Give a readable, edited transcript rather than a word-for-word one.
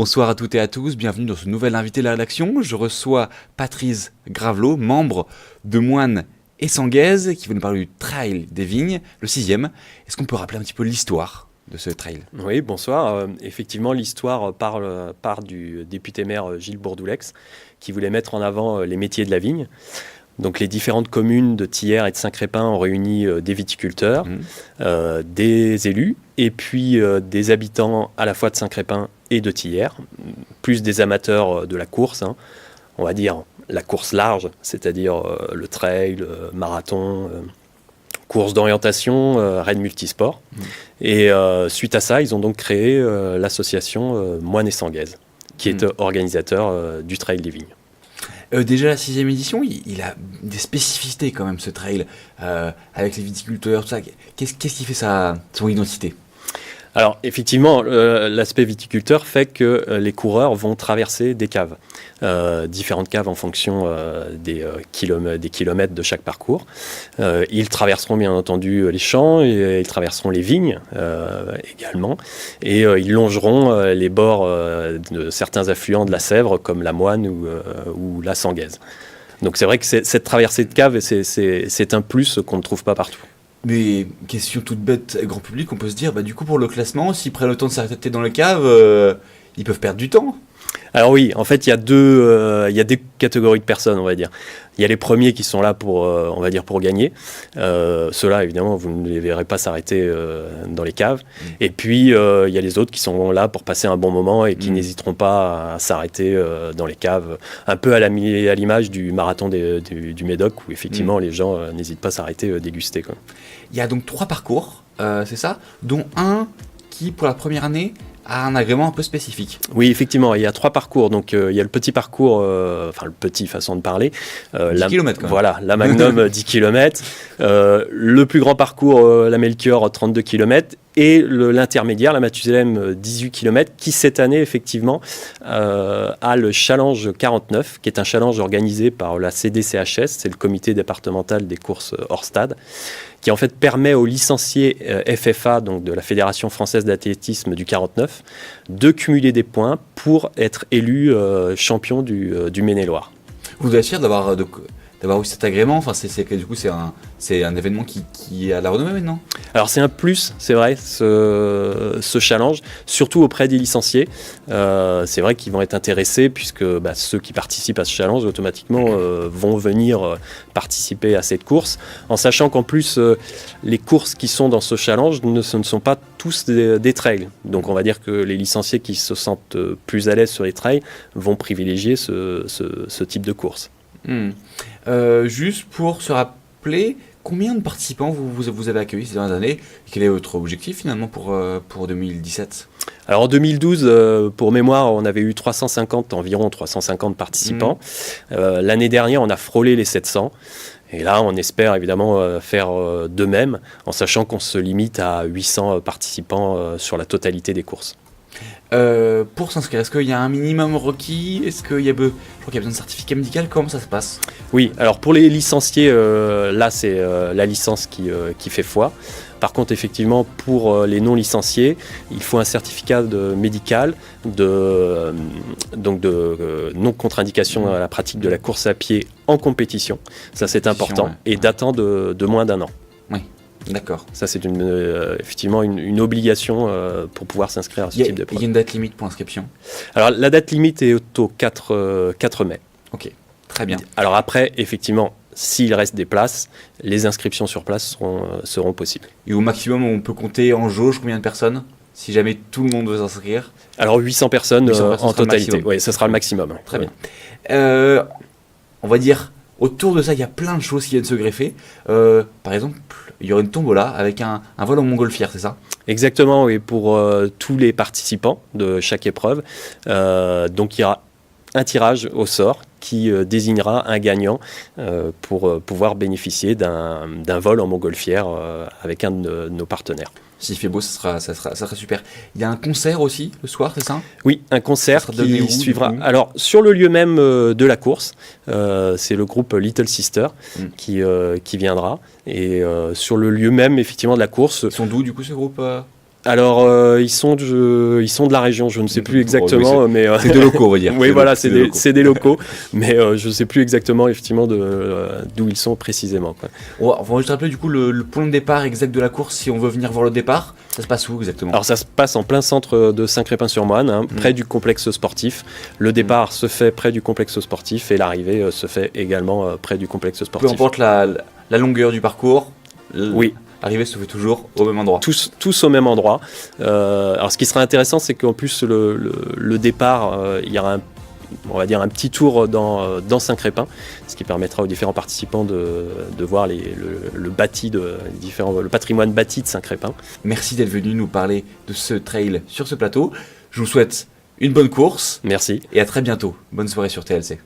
Bonsoir à toutes et à tous, bienvenue dans ce nouvel invité de la rédaction. Je reçois Patrice Gravelot, membre de Moine et Sanguaise, qui va nous parler du Trail des Vignes, le 6e. Est-ce qu'on peut rappeler un petit peu l'histoire de ce trail ? Oui, bonsoir. Effectivement, l'histoire part du député-maire Gilles Bourdoulex, qui voulait mettre en avant les métiers de la vigne. Donc les différentes communes de Thiers et de Saint-Crépin ont réuni des viticulteurs, des élus, et puis des habitants à la fois de Saint-Crépin et de Thiers, plus des amateurs de la course, on va dire la course large, c'est-à-dire le trail, le marathon, course d'orientation, raid multisport. Et suite à ça, ils ont donc créé l'association Moine et Sanguaise, qui est organisateur du Trail des Vignes. Déjà la 6e édition, il a des spécificités quand même ce trail, avec les viticulteurs, tout ça. Qu'est-ce qui fait son identité ? Alors effectivement, l'aspect viticulteur fait que les coureurs vont traverser des caves, différentes caves en fonction des kilomètres de chaque parcours. Ils traverseront bien entendu les champs, et ils traverseront les vignes également, et ils longeront les bords de certains affluents de la Sèvre comme la Moine ou la Sanguaise. Donc c'est vrai que cette traversée de cave, c'est un plus qu'on ne trouve pas partout. Mais question toute bête, grand public, on peut se dire, du coup pour le classement, s'ils prennent le temps de s'arrêter dans la cave, ils peuvent perdre du temps. Alors oui, en fait, il y a deux catégories de personnes, on va dire. Il y a les premiers qui sont là pour gagner. Ceux-là, évidemment, vous ne les verrez pas s'arrêter dans les caves. Et puis, il y a les autres qui sont là pour passer un bon moment et qui n'hésiteront pas à s'arrêter dans les caves. Un peu à l'image du marathon du Médoc, où effectivement, les gens n'hésitent pas à s'arrêter déguster, quoi. Il y a donc 3 parcours, c'est ça, dont un qui, pour la première année, a un agrément un peu spécifique. Oui, effectivement, il y a 3 parcours. Donc, il y a le petit parcours, le petit façon de parler. 10 km quand même. Voilà, la Magnum 10 km. Le plus grand parcours, la Melchior 32 km. Et l'intermédiaire, la Mathusalem 18 km, qui cette année, effectivement, a le Challenge 49, qui est un challenge organisé par la CDCHS, c'est le comité départemental des courses hors stade, qui en fait permet aux licenciés FFA, donc de la Fédération française d'athlétisme du 49, de cumuler des points pour être élu champion du Maine-et-Loire. Vous devez être fier d'avoir eu cet agrément. Enfin, du coup, c'est un événement qui a la renommée maintenant. Alors c'est un plus, c'est vrai, ce challenge, surtout auprès des licenciés. C'est vrai qu'ils vont être intéressés puisque ceux qui participent à ce challenge automatiquement vont venir participer à cette course, en sachant qu'en plus les courses qui sont dans ce challenge ce ne sont pas tous des trails. Donc on va dire que les licenciés qui se sentent plus à l'aise sur les trails vont privilégier ce type de course. Juste pour se rappeler, combien de participants vous avez accueillis ces dernières années ? Quel est votre objectif finalement pour 2017 ? Alors en 2012, pour mémoire, on avait eu environ 350 participants. L'année dernière, on a frôlé les 700. Et là, on espère évidemment faire de même, en sachant qu'on se limite à 800 participants sur la totalité des courses. Pour s'inscrire, est-ce qu'il y a un minimum requis ? Je crois qu'il y a besoin de certificat médical. Comment ça se passe ? Oui, alors pour les licenciés, là c'est la licence qui fait foi. Par contre, effectivement, pour les non-licenciés, il faut un certificat médical de non-contre-indication à la pratique de la course à pied en compétition. Ça, c'est important. Ouais. Et datant de moins d'1 an. Oui. D'accord. Ça, c'est effectivement une obligation pour pouvoir s'inscrire à ce type de preuve. Il y a une date limite pour inscription ? Alors, la date limite est au 4 mai. Ok, très bien. Alors après, effectivement, s'il reste des places, les inscriptions sur place seront possibles. Et au maximum, on peut compter en jauge combien de personnes ? Si jamais tout le monde veut s'inscrire ? Alors 800 personnes en totalité. Oui, ce sera le maximum. Très bien. On va dire, autour de ça, il y a plein de choses qui viennent se greffer. Par exemple, il y aura une tombola avec un vol en montgolfière, c'est ça ? Exactement, oui, pour tous les participants de chaque épreuve. Donc il y aura un tirage au sort qui désignera un gagnant pour pouvoir bénéficier d'un vol en montgolfière avec un de nos partenaires. S'il fait beau, ça sera super. Il y a un concert aussi le soir, c'est ça ? Oui, un concert qui suivra. Alors, sur le lieu même de la course, c'est le groupe Little Sister qui viendra. Et sur le lieu même, effectivement, de la course. Ils sont d'où, du coup, ce groupe Alors, ils sont de la région, je ne sais plus exactement, mais c'est des locaux, on va dire. oui, voilà, c'est des locaux, mais je ne sais plus exactement effectivement d'où ils sont précisément, quoi. On va juste rappeler du coup le point de départ exact de la course si on veut venir voir le départ. Ça se passe où exactement? Alors ça se passe en plein centre de Saint-Crépin-sur-Moine, près du complexe sportif. Le départ se fait près du complexe sportif et l'arrivée se fait également près du complexe sportif. Peu importe la longueur du parcours. Oui. L'arrivée se fait toujours au même endroit. Tous au même endroit. Alors ce qui sera intéressant, c'est qu'en plus le départ, il y aura on va dire un petit tour dans Saint-Crépin, ce qui permettra aux différents participants de voir le patrimoine bâti de Saint-Crépin. Merci d'être venu nous parler de ce trail sur ce plateau. Je vous souhaite une bonne course. Merci. Et à très bientôt. Bonne soirée sur TLC.